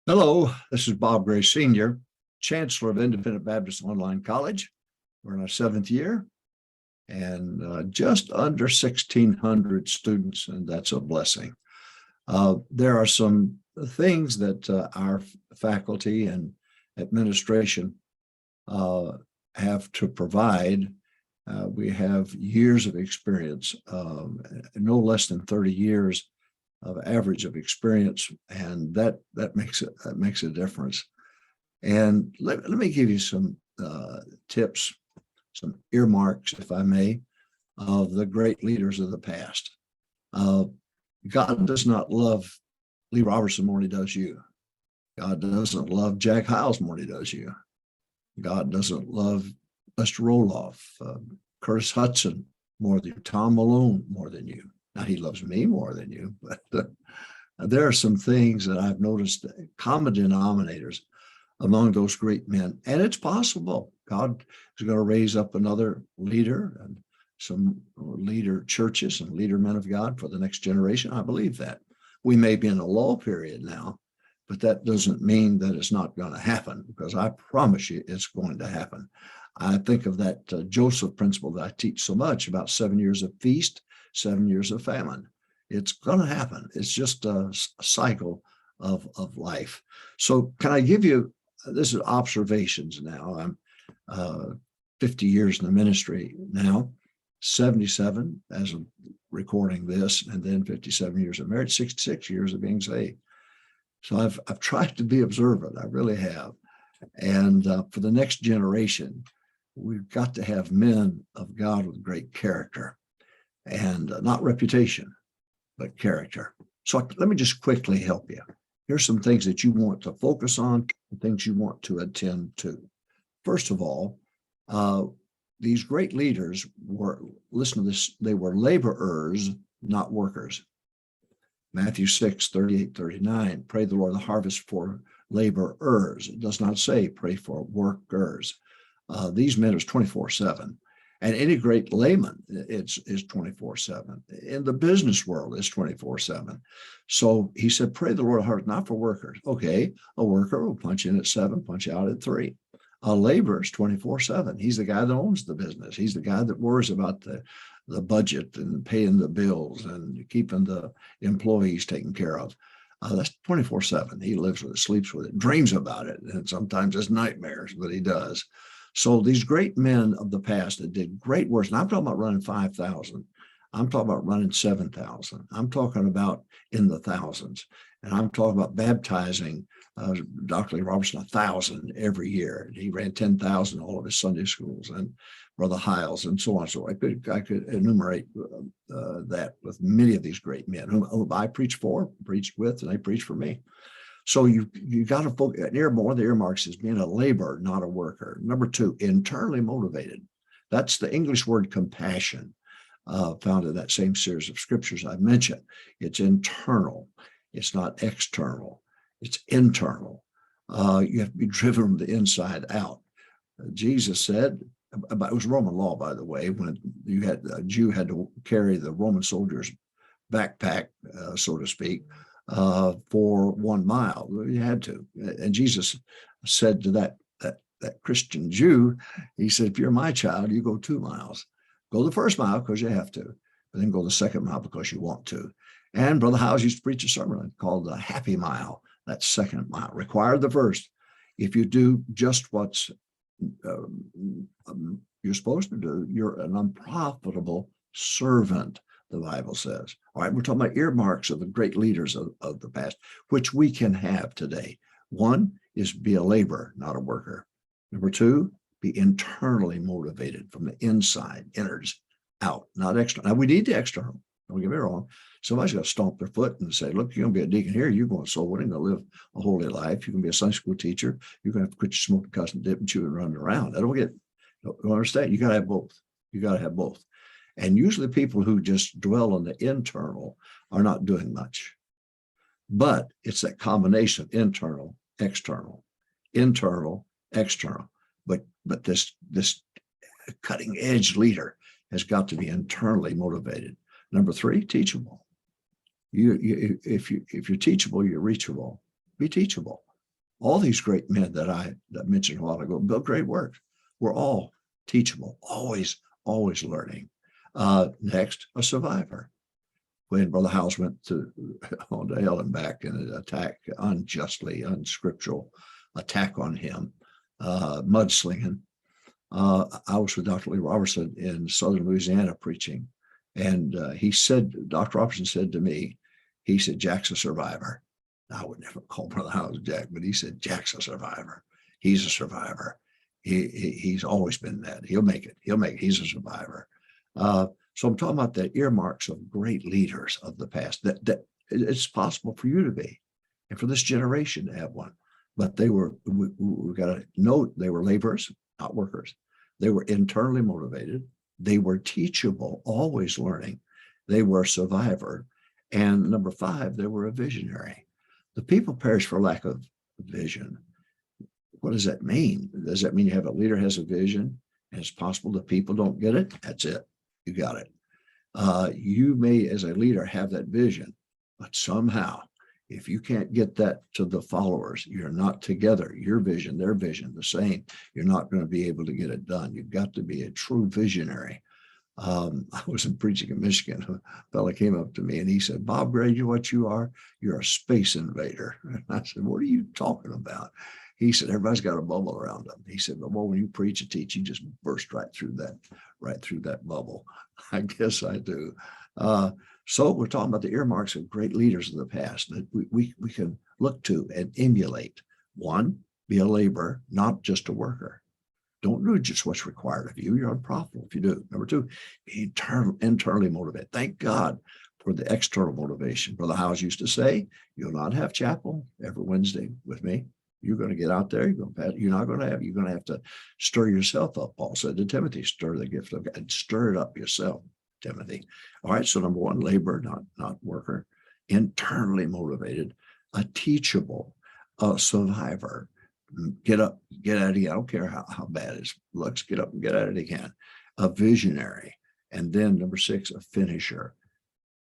Hello, this is Bob Gray Sr., Chancellor of Independent Baptist Online College. We're in our 7th year and just under 1,600 students, and that's a blessing. There are some things that our faculty and administration have to provide. We have years of experience, no less than 30 years of average of experience, and that makes a difference. And let me give you some tips, some earmarks, if I may, of the great leaders of the past. God does not love Lee Robertson more than he does you. God doesn't love Jack Hyles more than he does you. God doesn't love Lester Roloff, Curtis Hudson more than you, Tom Malone more than you. Now, he loves me more than you, but there are some things that I've noticed, common denominators among those great men. And it's possible God is going to raise up another leader and some leader churches and leader men of God for the next generation. I believe that. We may be in a lull period now, but that doesn't mean that it's not going to happen, because I promise you it's going to happen. I think of that Joseph principle that I teach so much about 7 years of feast, 7 years of famine. It's going to happen. It's just a cycle of life. So can I give you, this is observations now. I'm 50 years in the ministry now, 77 as of recording this, and then 57 years of marriage, 66 years of being saved. So I've tried to be observant. I really have. And for the next generation, we've got to have men of God with great character. And not reputation, but character. So let me just quickly help you. Here's some things that you want to focus on, and things you want to attend to. First of all, these great leaders were, listen to this, they were laborers, not workers. Matthew 6, 38, 39, pray the Lord of the harvest for laborers. It does not say pray for workers. These men is 24/7. And any great layman is 24/7. In the business world, it's 24/7. So he said, pray the Lord of harvest, not for workers. Okay, a worker will punch in at 7, punch out at 3. A laborer is 24/7. He's the guy that owns the business. He's the guy that worries about the budget and paying the bills and keeping the employees taken care of. That's 24/7. He lives with it, sleeps with it, dreams about it. And sometimes it's nightmares, but he does. So these great men of the past that did great works, and I'm talking about running 5,000. I'm talking about running 7,000. I'm talking about in the thousands. And I'm talking about baptizing Dr. Lee Robertson 1,000 every year. He ran 10,000 all of his Sunday schools, and Brother Hyles, and so on. So I could enumerate that with many of these great men whom I preached for, preached with, and they preached for me. So you got to focus. One of the earmarks is being a laborer, not a worker. Number 2, internally motivated. That's the English word compassion, found in that same series of scriptures I mentioned. It's internal. It's not external. It's internal. You have to be driven from the inside out. Jesus said, it was Roman law, by the way, when you had a Jew had to carry the Roman soldier's backpack, so to speak, for 1 mile. You had to. And Jesus said to that Christian Jew, he said, if you're my child, you go 2 miles. Go the first mile because you have to, but then go the second mile because you want to. And Brother Hyles used to preach a sermon called the Happy Mile, that second mile. Required the first. If you do just what's you're supposed to do, you're an unprofitable servant, the Bible says. All right, we're talking about earmarks of the great leaders of the past, which we can have today. 1 is be a laborer, not a worker. Number 2, be internally motivated from the inside, innards out, not external. Now, we need the external. Don't get me wrong. Somebody's got to stomp their foot and say, look, you're going to be a deacon here. You're going to soul winning, to live a holy life. You're going to be a Sunday school teacher. You're going to have to quit your smoking, cussing, dipping, chewing, running around. I don't understand. You got to have both. You got to have both. And usually people who just dwell on the internal are not doing much. But it's that combination of internal, external. But this cutting edge leader has got to be internally motivated. Number 3, teachable. If you're teachable, you're reachable. Be teachable. All these great men that mentioned a while ago built great works. We're all teachable, always learning. Next, a survivor. When Brother Howes went on to hell and back in an attack, unjustly, unscriptural attack on him, mudslinging. I was with Dr. Lee Robertson in Southern Louisiana preaching. And Dr. Robertson said to me, he said, Jack's a survivor. I would never call Brother Howes Jack, but he said, Jack's a survivor. He's a survivor. He's always been that. He'll make it. He's a survivor. So I'm talking about the earmarks of great leaders of the past that it's possible for you to be, and for this generation to have one. But we got to note, they were laborers, not workers. They were internally motivated. They were teachable, always learning. They were a survivor. And number 5, they were a visionary. The people perish for lack of vision. What does that mean? Does that mean you have a leader has a vision and it's possible the people don't get it? That's it. You got it. You may, as a leader, have that vision, but somehow, if you can't get that to the followers, you're not together. Your vision, their vision, the same. You're not going to be able to get it done. You've got to be a true visionary. I was preaching in Michigan. A fellow came up to me and he said, Bob Gray, you know what you are? You're a space invader. And I said, what are you talking about? He said, everybody's got a bubble around them. He said, but when you preach and teach, you just burst right through that bubble. I guess I do. So we're talking about the earmarks of great leaders of the past that we can look to and emulate. 1, be a laborer, not just a worker. Don't do just what's required of you. You're unprofitable if you do. Number 2, be internally motivated. Thank God for the external motivation. Brother Howes used to say, you'll not have chapel every Wednesday with me. You're going to get out there. You're going to have to stir yourself up. Paul said to Timothy, stir the gift of God, stir it up yourself, Timothy. All right. So number 1, labor, not worker, internally motivated, a teachable, a survivor. Get up, get at it again. I don't care how bad it looks. Get up and get at it again. A visionary. And then number 6, a finisher.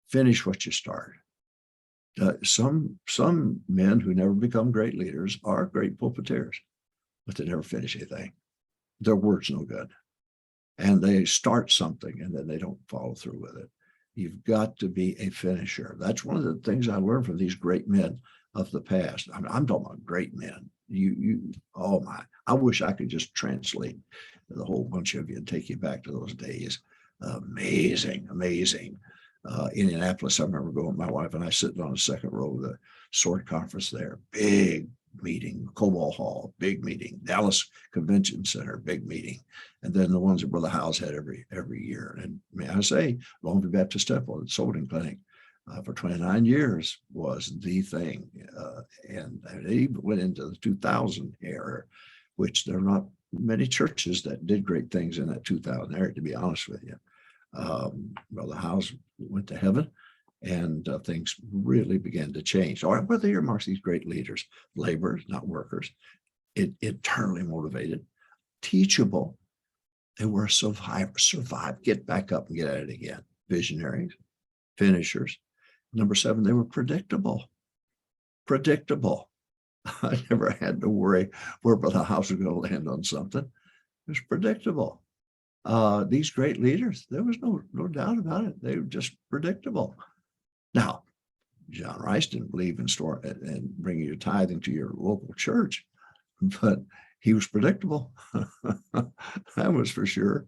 Finish what you start. Some men who never become great leaders are great pulpiteers, but they never finish anything. Their word's no good. And they start something and then they don't follow through with it. You've got to be a finisher. That's one of the things I learned from these great men of the past. I'm talking about great men. Oh my, I wish I could just translate the whole bunch of you and take you back to those days. Amazing. Indianapolis, I remember going, my wife and I sitting on the second row of the SWORD conference there. Big meeting, Cobalt Hall, big meeting, Dallas Convention Center, big meeting. And then the ones that Brother Howes had every year. And may I say, Longview Baptist Temple, the Solding Clinic, for 29 years was the thing. And it even went into the 2000 era, which there are not many churches that did great things in that 2000 era, to be honest with you. Brother Howes went to heaven and things really began to change. All right, whether earmarks these great leaders, laborers, not workers, internally motivated, teachable. They were survivors, get back up and get at it again. Visionaries, finishers. Number 7, they were predictable. I never had to worry where Brother Howes was going to land on something. It was predictable. These great leaders, there was no doubt about it. They were just predictable. Now, John Rice didn't believe in bringing your tithing to your local church, but he was predictable. That was for sure.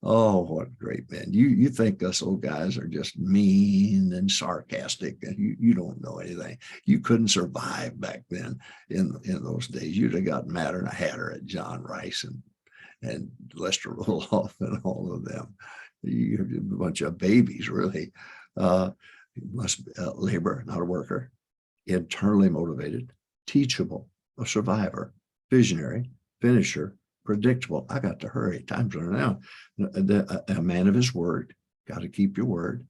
Oh, what a great man. You think us old guys are just mean and sarcastic, and you don't know anything. You couldn't survive back then in those days. You'd have got Matter and a Hatter at John Rice and Lester Roloff and all of them. You're a bunch of babies, really. Must be labor, not a worker, internally motivated, teachable, a survivor, visionary, finisher, predictable. I got to hurry. Time's running out. A man of his word. Got to keep your word.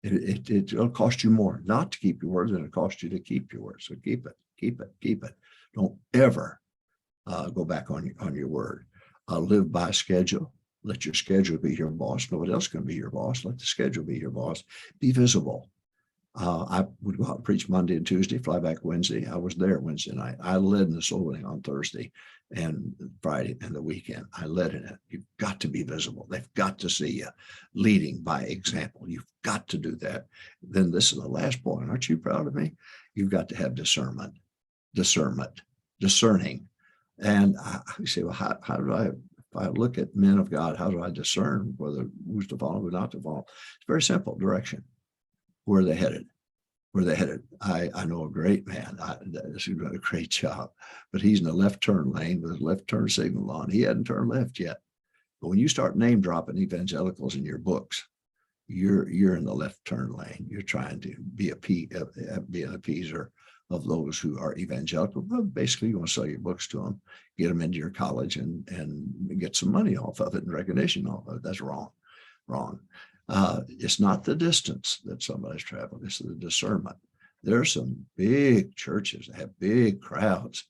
It'll cost you more not to keep your word than it costs you to keep your word. So keep it. Don't ever go back on your word. Live by schedule. Let your schedule be your boss. Nobody else can be your boss. Let the schedule be your boss. Be visible. I would go out and preach Monday and Tuesday, fly back Wednesday. I was there Wednesday night. I led in the soul winning on Thursday and Friday and the weekend. I led in it. You've got to be visible. They've got to see you leading by example. You've got to do that. Then this is the last point. Aren't you proud of me? You've got to have discernment, discerning. And I say, well, how do I, if I look at men of God, how do I discern whether who's to follow, who's not to follow? It's very simple: direction. Where are they headed? Where they headed? I know a great man. This is doing a great job, but he's in the left turn lane with a left turn signal on. He hadn't turned left yet. But when you start name dropping evangelicals in your books, you're in the left turn lane. You're trying to be an appeaser of those who are evangelical. Well, basically, you want to sell your books to them, get them into your college, and get some money off of it and recognition off of it. That's wrong. It's not the distance that somebody's traveling, it's the discernment. There's some big churches that have big crowds,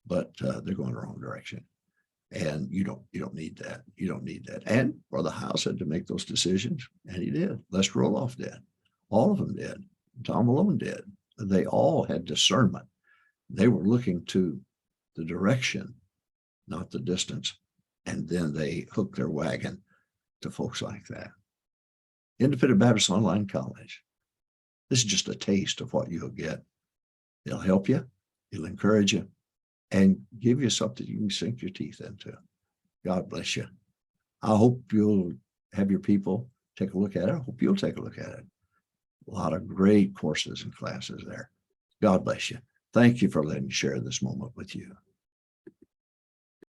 but they're going the wrong direction. And you don't need that. You don't need that. And Brother House had to make those decisions, and he did. Les Roloff did. All of them did. Tom Malone did. They all had discernment. They were looking to the direction, not the distance. And then they hooked their wagon to folks like that. Independent Baptist Online College. This is just a taste of what you'll get. It'll help you, it'll encourage you, and give you something you can sink your teeth into. God bless you. I hope you'll have your people take a look at it. I hope you'll take a look at it. A lot of great courses and classes there. God bless you. Thank you for letting me share this moment with you.